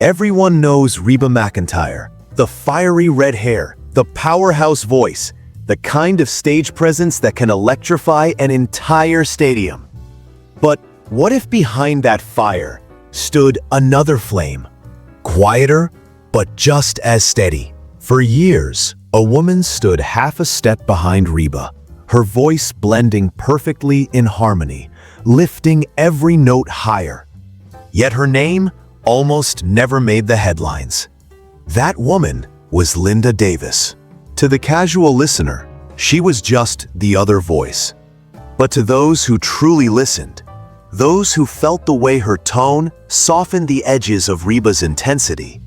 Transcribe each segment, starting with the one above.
Everyone knows Reba McEntire, the fiery red hair, the powerhouse voice, the kind of stage presence that can electrify an entire stadium. But what if behind that fire stood another flame? Quieter, but just as steady. For years, a woman stood half a step behind Reba, her voice blending perfectly in harmony, lifting every note higher. Yet her name almost never made the headlines. That woman was Linda Davis. To the casual listener, she was just the other voice. But to those who truly listened, those who felt the way her tone softened the edges of Reba's intensity,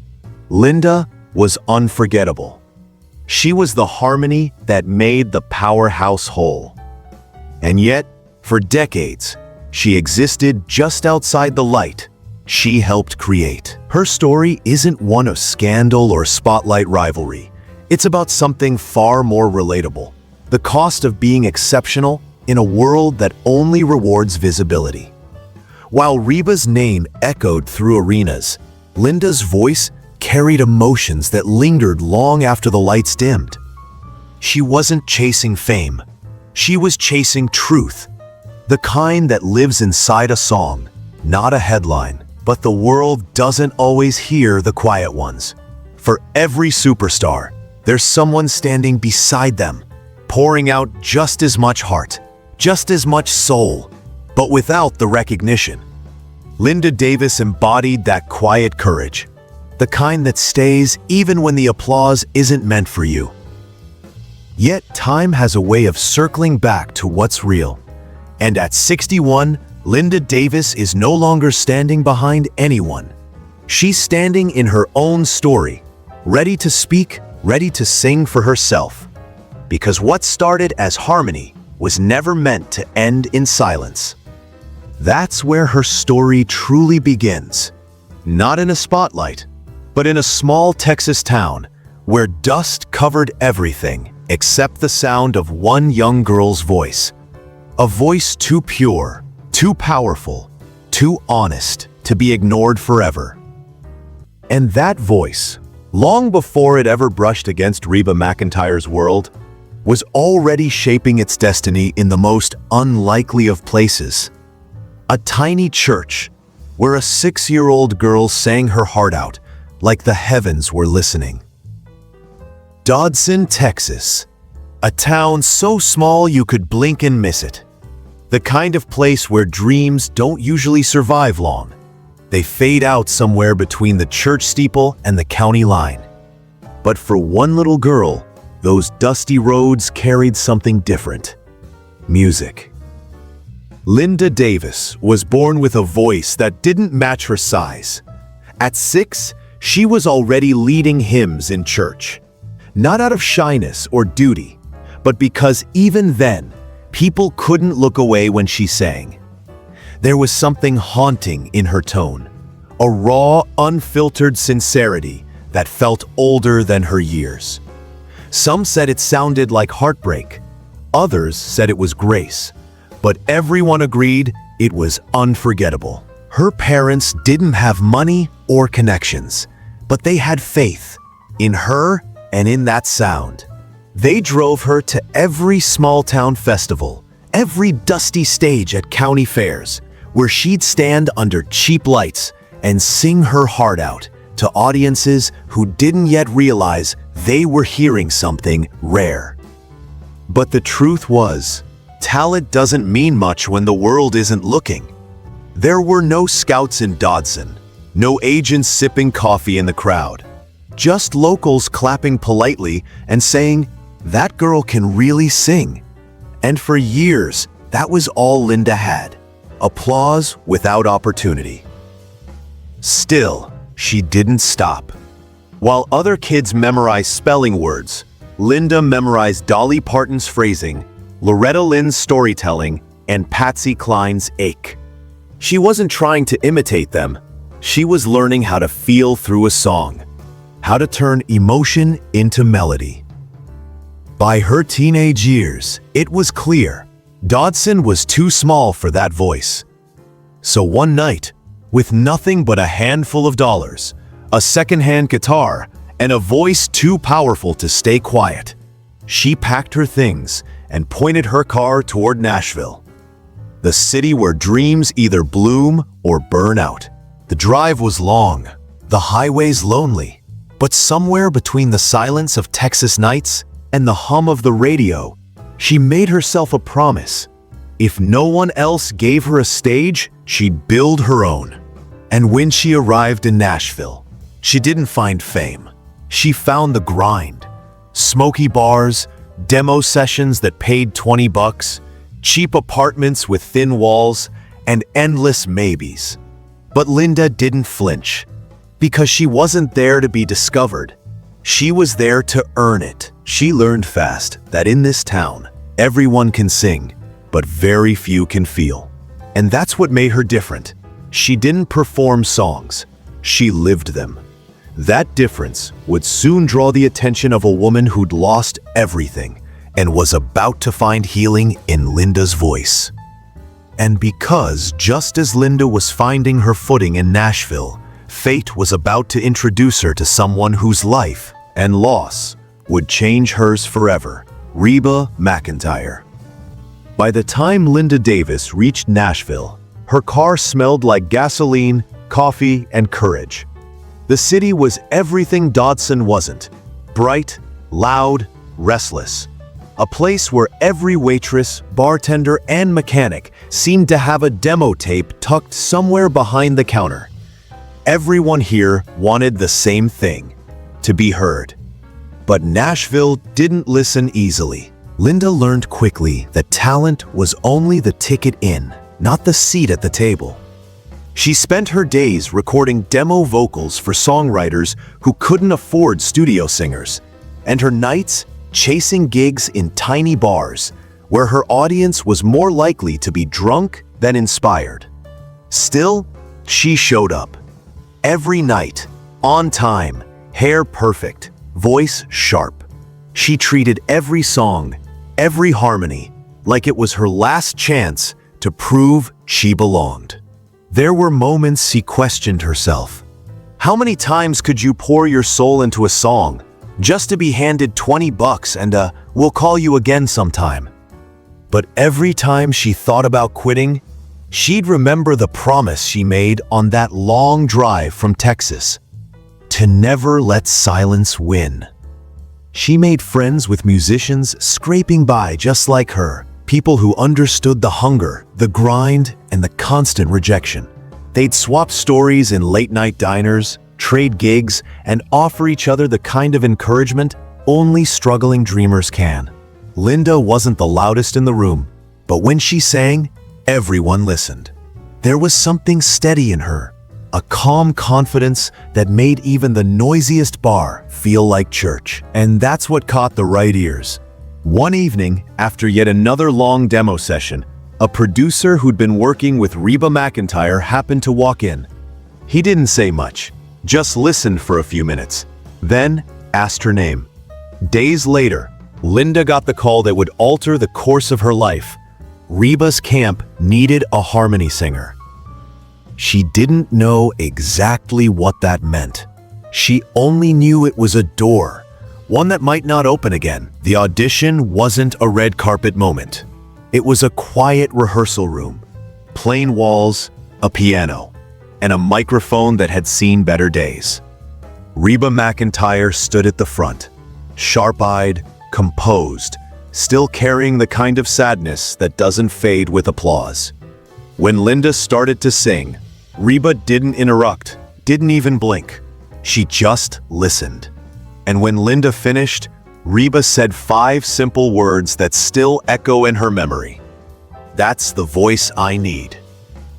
Linda was unforgettable. She was the harmony that made the powerhouse whole. And yet, for decades, she existed just outside the light she helped create. Her story isn't one of scandal or spotlight rivalry. It's about something far more relatable: the cost of being exceptional in a world that only rewards visibility. While Reba's name echoed through arenas, Linda's voice carried emotions that lingered long after the lights dimmed. She wasn't chasing fame. She was chasing truth, the kind that lives inside a song, not a headline. But the world doesn't always hear the quiet ones. For every superstar, there's someone standing beside them, pouring out just as much heart, just as much soul, but without the recognition. Linda Davis embodied that quiet courage, the kind that stays even when the applause isn't meant for you. Yet time has a way of circling back to what's real. And at 61, Linda Davis is no longer standing behind anyone. She's standing in her own story, ready to speak, ready to sing for herself. Because what started as harmony was never meant to end in silence. That's where her story truly begins. Not in a spotlight, but in a small Texas town where dust covered everything except the sound of one young girl's voice. A voice too pure, too powerful, too honest to be ignored forever. And that voice, long before it ever brushed against Reba McEntire's world, was already shaping its destiny in the most unlikely of places. A tiny church where a 6-year-old girl sang her heart out like the heavens were listening. Dodson, Texas, a town so small you could blink and miss it. The kind of place where dreams don't usually survive long. They fade out somewhere between the church steeple and the county line. But for one little girl, those dusty roads carried something different: music. Linda Davis was born with a voice that didn't match her size. At 6, she was already leading hymns in church. Not out of shyness or duty, but because even then, people couldn't look away when she sang. There was something haunting in her tone, a raw, unfiltered sincerity that felt older than her years. Some said it sounded like heartbreak, others said it was grace, but everyone agreed it was unforgettable. Her parents didn't have money or connections, but they had faith in her and in that sound. They drove her to every small-town festival, every dusty stage at county fairs, where she'd stand under cheap lights and sing her heart out to audiences who didn't yet realize they were hearing something rare. But the truth was, talent doesn't mean much when the world isn't looking. There were no scouts in Dodson, no agents sipping coffee in the crowd, just locals clapping politely and saying, "That girl can really sing." And for years, that was all Linda had: applause without opportunity. Still, she didn't stop. While other kids memorized spelling words, Linda memorized Dolly Parton's phrasing, Loretta Lynn's storytelling, and Patsy Cline's ache. She wasn't trying to imitate them. She was learning how to feel through a song, how to turn emotion into melody. By her teenage years, it was clear Dodson was too small for that voice. So one night, with nothing but a handful of dollars, a second-hand guitar, and a voice too powerful to stay quiet. She packed her things and pointed her car toward Nashville, the city where dreams either bloom or burn out. The drive was long, the highways lonely, but somewhere between the silence of Texas nights and the hum of the radio, she made herself a promise. If no one else gave her a stage, she'd build her own. And when she arrived in Nashville, she didn't find fame. She found the grind. Smoky bars, demo sessions that paid $20, cheap apartments with thin walls, and endless maybes. But Linda didn't flinch, because she wasn't there to be discovered. She was there to earn it. She learned fast that in this town, everyone can sing, but very few can feel. And that's what made her different. She didn't perform songs, she lived them. That difference would soon draw the attention of a woman who'd lost everything and was about to find healing in Linda's voice. And because just as Linda was finding her footing in Nashville, fate was about to introduce her to someone whose life and loss would change hers forever, Reba McEntire. By the time Linda Davis reached Nashville, her car smelled like gasoline, coffee, and courage. The city was everything Dodson wasn't: bright, loud, restless. A place where every waitress, bartender, and mechanic seemed to have a demo tape tucked somewhere behind the counter. Everyone here wanted the same thing: to be heard. But Nashville didn't listen easily. Linda learned quickly that talent was only the ticket in, not the seat at the table. She spent her days recording demo vocals for songwriters who couldn't afford studio singers, and her nights chasing gigs in tiny bars where her audience was more likely to be drunk than inspired. Still, she showed up. Every night, on time, hair perfect, voice sharp. She treated every song, every harmony, like it was her last chance to prove she belonged. There were moments she questioned herself. How many times could you pour your soul into a song just to be handed $20 and "we'll call you again sometime"? But every time she thought about quitting, she'd remember the promise she made on that long drive from Texas: to never let silence win. She made friends with musicians scraping by just like her, people who understood the hunger, the grind, and the constant rejection. They'd swap stories in late-night diners, trade gigs, and offer each other the kind of encouragement only struggling dreamers can. Linda wasn't the loudest in the room, but when she sang, everyone listened. There was something steady in her, a calm confidence that made even the noisiest bar feel like church. And that's what caught the right ears. One evening, after yet another long demo session, a producer who'd been working with Reba McEntire happened to walk in. He didn't say much, just listened for a few minutes, then asked her name. Days later, Linda got the call that would alter the course of her life. Reba's camp needed a harmony singer. She didn't know exactly what that meant. She only knew it was a door, one that might not open again. The audition wasn't a red carpet moment. It was a quiet rehearsal room, plain walls, a piano, and a microphone that had seen better days. Reba McEntire stood at the front, sharp-eyed, composed, still carrying the kind of sadness that doesn't fade with applause. When Linda started to sing, Reba didn't interrupt, didn't even blink. She just listened. And when Linda finished, Reba said 5 simple words that still echo in her memory. "That's the voice I need."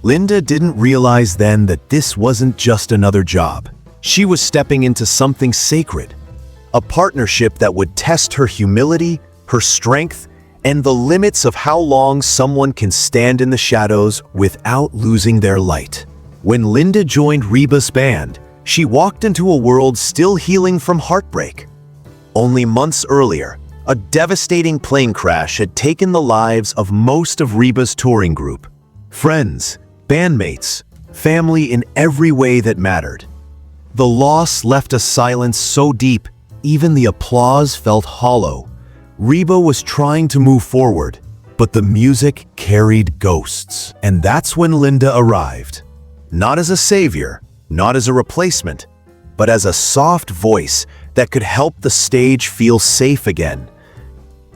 Linda didn't realize then that this wasn't just another job. She was stepping into something sacred, a partnership that would test her humility, her strength, and the limits of how long someone can stand in the shadows without losing their light. When Linda joined Reba's band, she walked into a world still healing from heartbreak. Only months earlier, a devastating plane crash had taken the lives of most of Reba's touring group. Friends, bandmates, family in every way that mattered. The loss left a silence so deep, even the applause felt hollow. Reba was trying to move forward, but the music carried ghosts. And that's when Linda arrived. Not as a savior, not as a replacement, but as a soft voice that could help the stage feel safe again.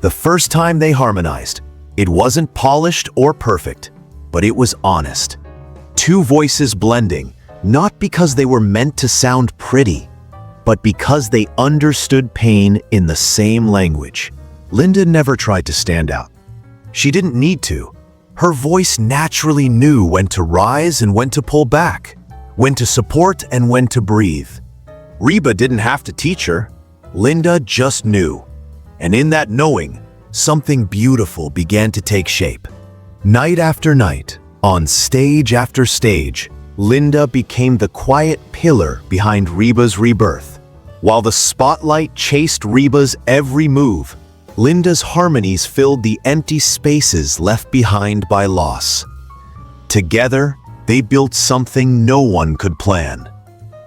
The first time they harmonized, it wasn't polished or perfect, but it was honest. Two voices blending, not because they were meant to sound pretty, but because they understood pain in the same language. Linda never tried to stand out. She didn't need to. Her voice naturally knew when to rise and when to pull back, when to support and when to breathe. Reba didn't have to teach her. Linda just knew. And in that knowing, something beautiful began to take shape. Night after night, on stage after stage, Linda became the quiet pillar behind Reba's rebirth. While the spotlight chased Reba's every move, Linda's harmonies filled the empty spaces left behind by loss. Together, they built something no one could plan.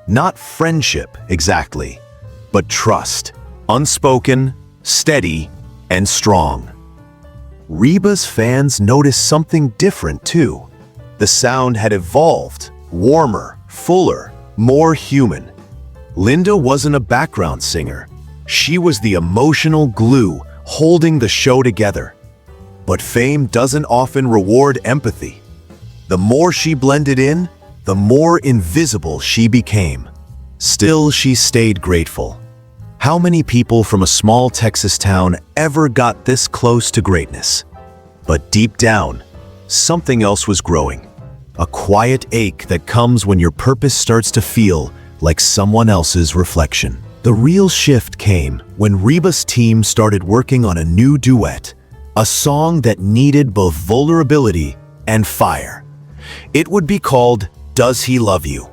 Not friendship, exactly, but trust, unspoken, steady, and strong. Reba's fans noticed something different too. The sound had evolved, warmer, fuller, more human. Linda wasn't a background singer. She was the emotional glue holding the show together. But fame doesn't often reward empathy. The more she blended in, the more invisible she became. Still, she stayed grateful. How many people from a small Texas town ever got this close to greatness? But deep down, something else was growing. A quiet ache that comes when your purpose starts to feel like someone else's reflection. The real shift came when Reba's team started working on a new duet, a song that needed both vulnerability and fire. It would be called Does He Love You?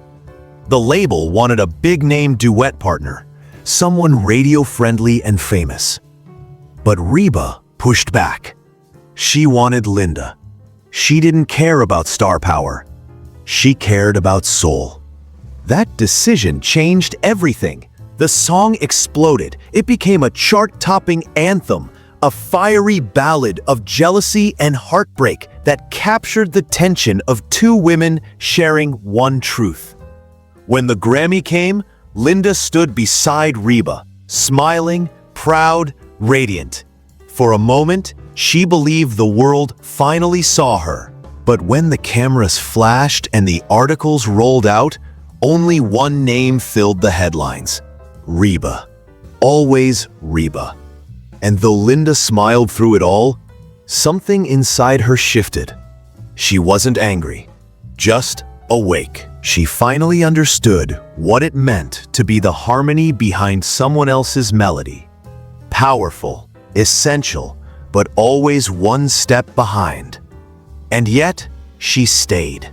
The label wanted a big-name duet partner, someone radio-friendly and famous. But Reba pushed back. She wanted Linda. She didn't care about star power. She cared about soul. That decision changed everything. The song exploded. It became a chart-topping anthem, a fiery ballad of jealousy and heartbreak that captured the tension of two women sharing one truth. When the Grammy came, Linda stood beside Reba, smiling, proud, radiant. For a moment, she believed the world finally saw her. But when the cameras flashed and the articles rolled out, only one name filled the headlines: Reba. Always Reba. And though Linda smiled through it all, something inside her shifted. She wasn't angry, just awake. She finally understood what it meant to be the harmony behind someone else's melody. Powerful, essential, but always one step behind. And yet, she stayed.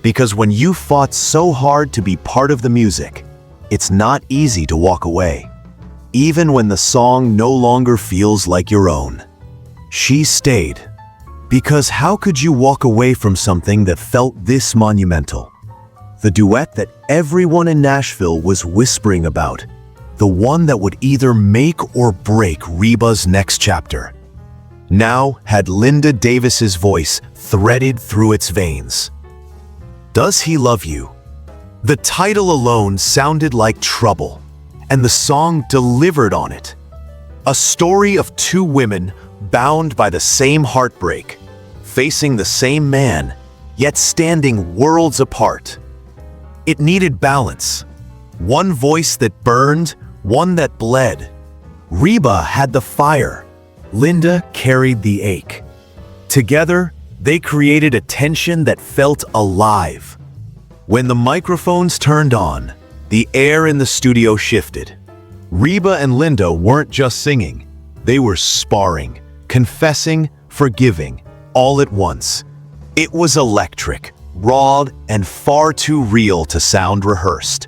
Because when you fought so hard to be part of the music, it's not easy to walk away. Even when the song no longer feels like your own. She stayed. Because how could you walk away from something that felt this monumental? The duet that everyone in Nashville was whispering about. The one that would either make or break Reba's next chapter. Now had Linda Davis's voice threaded through its veins. Does He Love You? The title alone sounded like trouble, and the song delivered on it. A story of two women bound by the same heartbreak, facing the same man, yet standing worlds apart. It needed balance. One voice that burned, one that bled. Reba had the fire. Linda carried the ache. Together, they created a tension that felt alive. When the microphones turned on, the air in the studio shifted. Reba and Linda weren't just singing. They were sparring, confessing, forgiving, all at once. It was electric, raw, and far too real to sound rehearsed.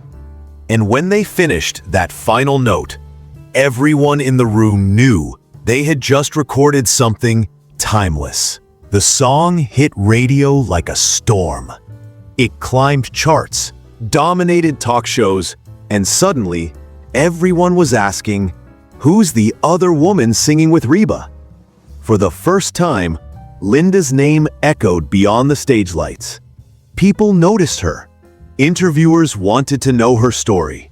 And when they finished that final note, everyone in the room knew they had just recorded something timeless. The song hit radio like a storm. It climbed charts, dominated talk shows, And suddenly, everyone was asking, who's the other woman singing with Reba? For the first time, Linda's name echoed beyond the stage lights. People noticed her. Interviewers wanted to know her story.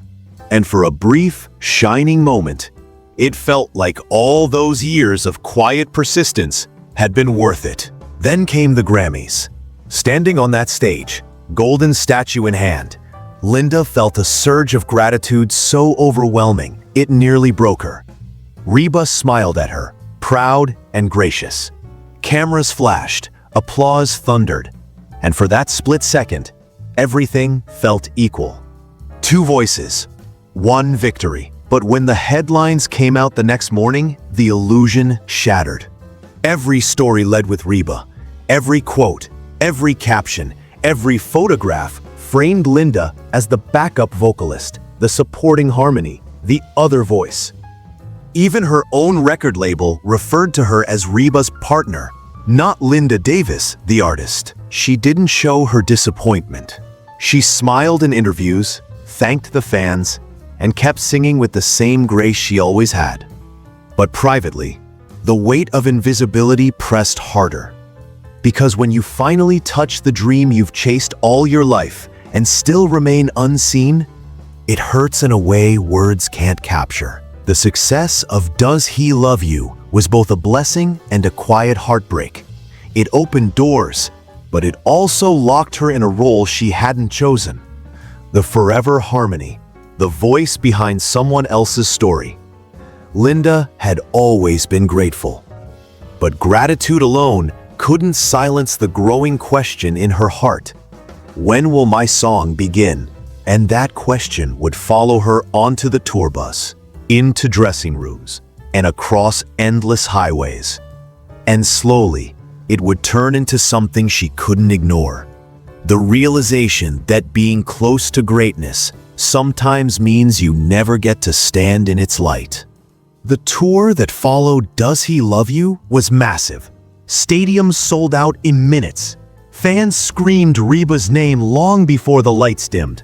And for a brief, shining moment, it felt like all those years of quiet persistence had been worth it. Then came the Grammys. Standing on that stage, golden statue in hand, Linda felt a surge of gratitude so overwhelming, it nearly broke her. Reba smiled at her, proud and gracious. Cameras flashed, applause thundered, and for that split second, everything felt equal. Two voices, one victory. But when the headlines came out the next morning, the illusion shattered. Every story led with Reba. Every quote, every caption, every photograph framed Linda as the backup vocalist, the supporting harmony, the other voice. Even her own record label referred to her as Reba's partner, not Linda Davis, the artist. She didn't show her disappointment. She smiled in interviews, thanked the fans, and kept singing with the same grace she always had. But privately, the weight of invisibility pressed harder. Because when you finally touch the dream you've chased all your life and still remain unseen, it hurts in a way words can't capture. The success of Does He Love You was both a blessing and a quiet heartbreak. It opened doors, but it also locked her in a role she hadn't chosen. The forever harmony, the voice behind someone else's story. Linda had always been grateful. But gratitude alone couldn't silence the growing question in her heart. When will my song begin? And that question would follow her onto the tour bus, into dressing rooms, and across endless highways. And slowly, it would turn into something she couldn't ignore. The realization that being close to greatness sometimes means you never get to stand in its light. The tour that followed Does He Love You was massive. Stadiums sold out in minutes. Fans screamed Reba's name long before the lights dimmed.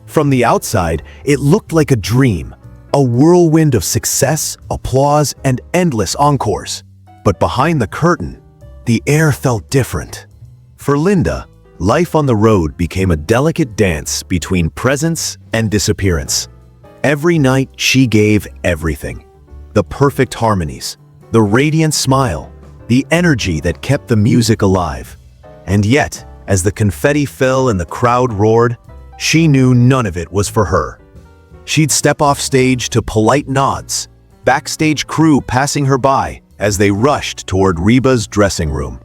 From the outside, it looked like a dream, a whirlwind of success, applause, and endless encores. But behind the curtain, the air felt different. For Linda, life on the road became a delicate dance between presence and disappearance. Every night she gave everything. The perfect harmonies, the radiant smile, the energy that kept the music alive. And yet, as the confetti fell and the crowd roared, she knew none of it was for her. She'd step off stage to polite nods, backstage crew passing her by as they rushed toward Reba's dressing room.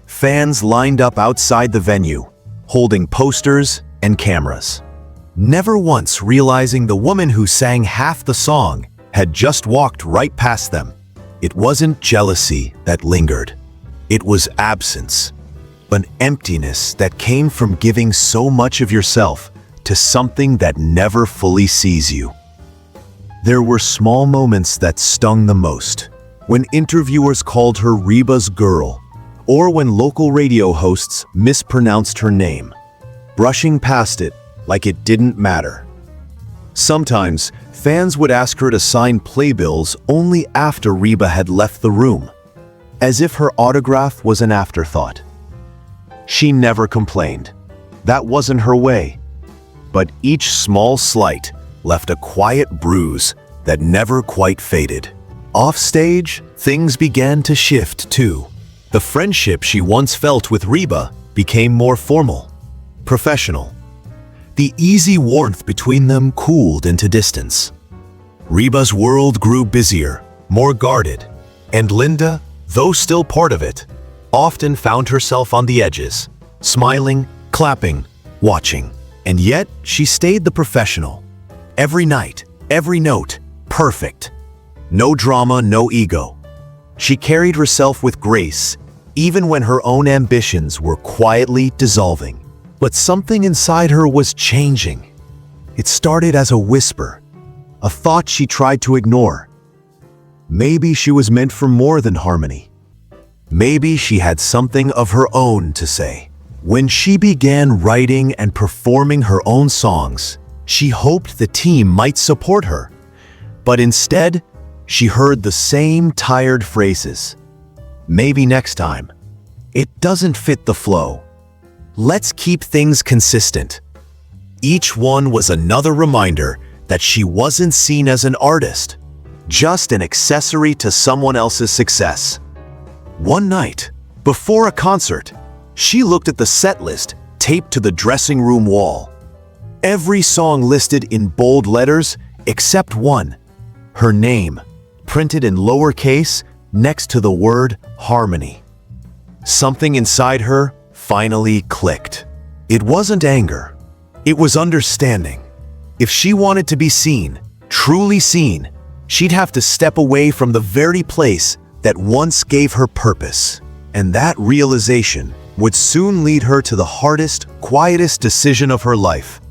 Fans lined up outside the venue, holding posters and cameras. Never once realizing the woman who sang half the song had just walked right past them. It wasn't jealousy that lingered. It was absence, an emptiness that came from giving so much of yourself to something that never fully sees you. There were small moments that stung the most, when interviewers called her Reba's girl, or when local radio hosts mispronounced her name, brushing past it like it didn't matter. Sometimes, fans would ask her to sign playbills only after Reba had left the room, as if her autograph was an afterthought. She never complained. That wasn't her way. But each small slight left a quiet bruise that never quite faded. Off stage, things began to shift too. The friendship she once felt with Reba became more formal, professional. The easy warmth between them cooled into distance. Reba's world grew busier, more guarded, and Linda, though still part of it, often found herself on the edges, smiling, clapping, watching. And yet, she stayed the professional. Every night, every note, perfect. No drama, no ego. She carried herself with grace, even when her own ambitions were quietly dissolving. But something inside her was changing. It started as a whisper, a thought she tried to ignore. Maybe she was meant for more than harmony. Maybe she had something of her own to say. When she began writing and performing her own songs, She hoped the team might support her, but instead, she heard the same tired phrases. Maybe next time. It doesn't fit the flow. Let's keep things consistent. Each one was another reminder that she wasn't seen as an artist, just an accessory to someone else's success. One night, before a concert, she looked at the set list taped to the dressing room wall. Every song listed in bold letters except one, her name, printed in lowercase next to the word harmony. Something inside her finally clicked. It wasn't anger. It was understanding. If she wanted to be seen, truly seen, she'd have to step away from the very place that once gave her purpose. And that realization would soon lead her to the hardest, quietest decision of her life,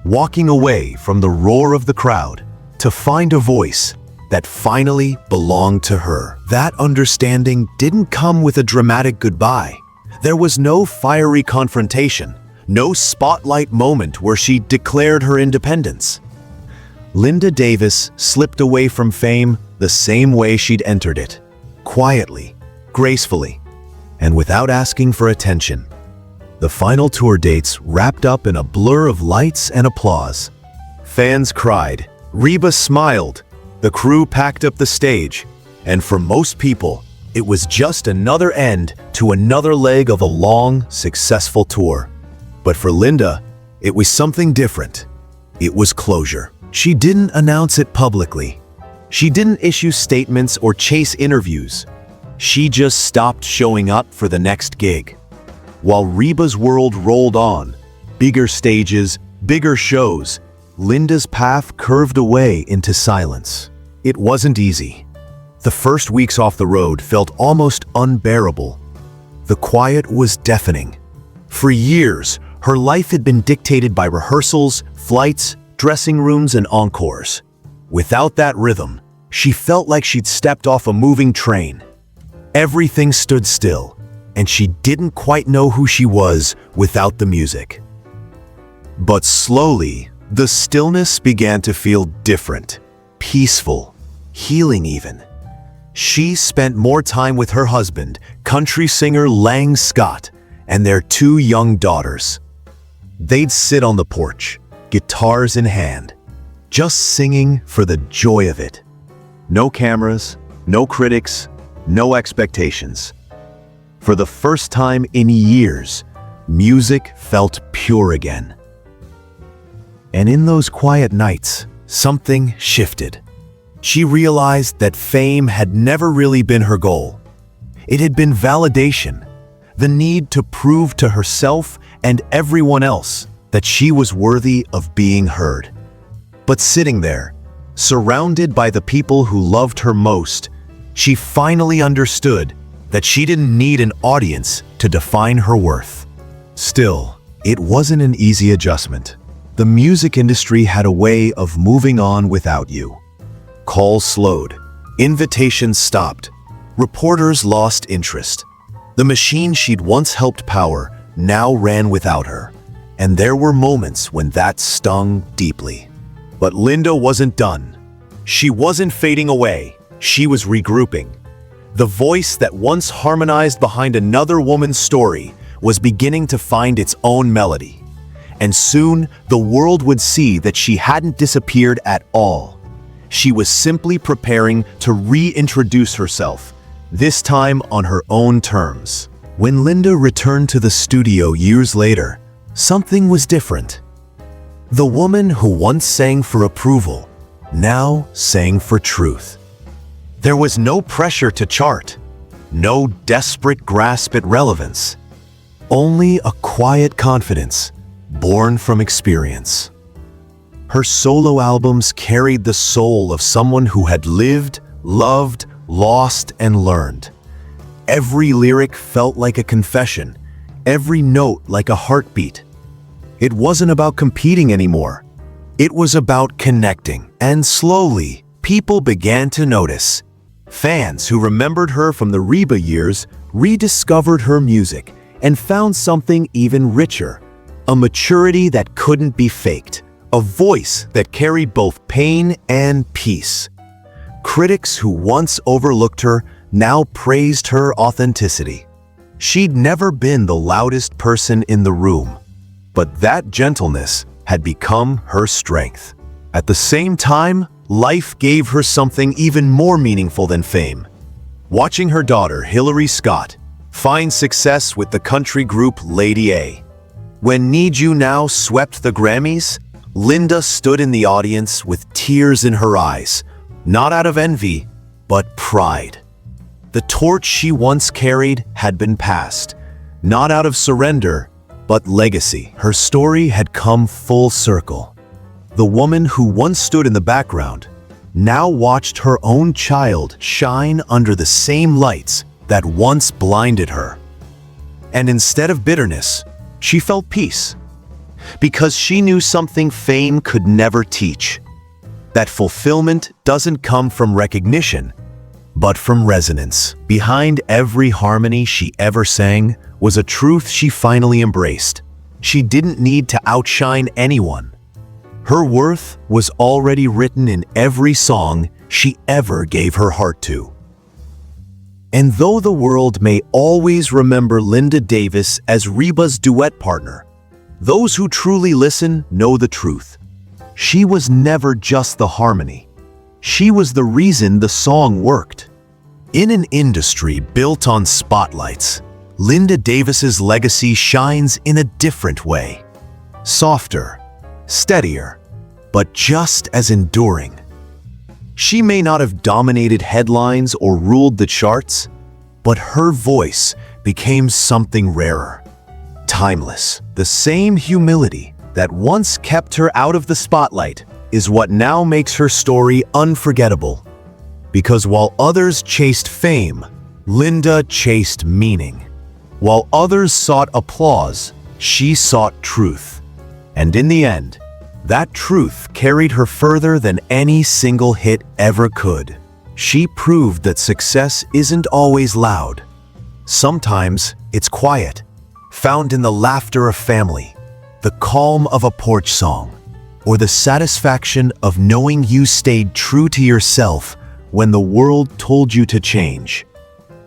walking away from the roar of the crowd to find a voice that finally belonged to her. That understanding didn't come with a dramatic goodbye. There was no fiery confrontation, no spotlight moment where she declared her independence. Linda Davis slipped away from fame the same way she'd entered it, quietly, gracefully, and without asking for attention. The final tour dates wrapped up in a blur of lights and applause. Fans cried, Reba smiled, the crew packed up the stage, and for most people, it was just another end to another leg of a long, successful tour. But for Linda, it was something different. It was closure. She didn't announce it publicly. She didn't issue statements or chase interviews. She just stopped showing up for the next gig. While Reba's world rolled on, bigger stages, bigger shows, Linda's path curved away into silence. It wasn't easy. The first weeks off the road felt almost unbearable. The quiet was deafening. For years, her life had been dictated by rehearsals, flights, dressing rooms, and encores. Without that rhythm, she felt like she'd stepped off a moving train. Everything stood still, and she didn't quite know who she was without the music. But slowly, the stillness began to feel different, peaceful, healing even. She spent more time with her husband, country singer Lang Scott, and their 2 young daughters. They'd sit on the porch, guitars in hand, just singing for the joy of it. No cameras, no critics, no expectations. For the first time in years, music felt pure again. And in those quiet nights, something shifted. She realized that fame had never really been her goal. It had been validation, the need to prove to herself and everyone else that she was worthy of being heard. But sitting there, surrounded by the people who loved her most, she finally understood that she didn't need an audience to define her worth. Still, it wasn't an easy adjustment. The music industry had a way of moving on without you. Calls slowed, invitations stopped, reporters lost interest. The machine she'd once helped power now ran without her, and there were moments when that stung deeply. But Linda wasn't done. She wasn't fading away, she was regrouping. The voice that once harmonized behind another woman's story was beginning to find its own melody. And soon, the world would see that she hadn't disappeared at all. She was simply preparing to reintroduce herself, this time on her own terms. When Linda returned to the studio years later, something was different. The woman who once sang for approval, now sang for truth. There was no pressure to chart, no desperate grasp at relevance, only a quiet confidence born from experience. Her solo albums carried the soul of someone who had lived, loved, lost, and learned. Every lyric felt like a confession, every note like a heartbeat. It wasn't about competing anymore. It was about connecting. And slowly, people began to notice. Fans who remembered her from the Reba years rediscovered her music and found something even richer. A maturity that couldn't be faked, a voice that carried both pain and peace. Critics who once overlooked her now praised her authenticity. She'd never been the loudest person in the room, but that gentleness had become her strength. At the same time, life gave her something even more meaningful than fame. Watching her daughter, Hillary Scott, find success with the country group Lady A. When Need You Now swept the Grammys, Linda stood in the audience with tears in her eyes, not out of envy, but pride. The torch she once carried had been passed, not out of surrender, but legacy. Her story had come full circle. The woman who once stood in the background now watched her own child shine under the same lights that once blinded her. And instead of bitterness, she felt peace, because she knew something fame could never teach: that fulfillment doesn't come from recognition, but from resonance. Behind every harmony she ever sang was a truth she finally embraced. She didn't need to outshine anyone. Her worth was already written in every song she ever gave her heart to. And though the world may always remember Linda Davis as Reba's duet partner, those who truly listen know the truth. She was never just the harmony. She was the reason the song worked. In an industry built on spotlights, Linda Davis's legacy shines in a different way. Softer, steadier, but just as enduring. She may not have dominated headlines or ruled the charts, but her voice became something rarer, timeless. The same humility that once kept her out of the spotlight is what now makes her story unforgettable. Because while others chased fame, Linda chased meaning. While others sought applause, she sought truth. And in the end, that truth carried her further than any single hit ever could. She proved that success isn't always loud. Sometimes it's quiet, found in the laughter of family, the calm of a porch song, or the satisfaction of knowing you stayed true to yourself when the world told you to change.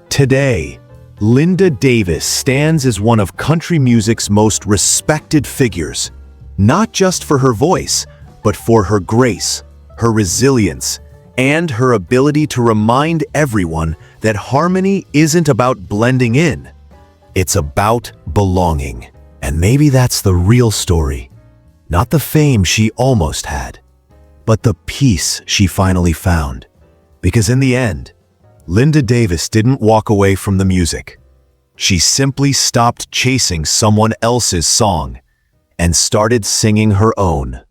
Today, Linda Davis stands as one of country music's most respected figures, not just for her voice, but for her grace, her resilience, and her ability to remind everyone that harmony isn't about blending in. It's about belonging. And maybe that's the real story. Not the fame she almost had, but the peace she finally found. Because in the end, Linda Davis didn't walk away from the music. She simply stopped chasing someone else's song and started singing her own.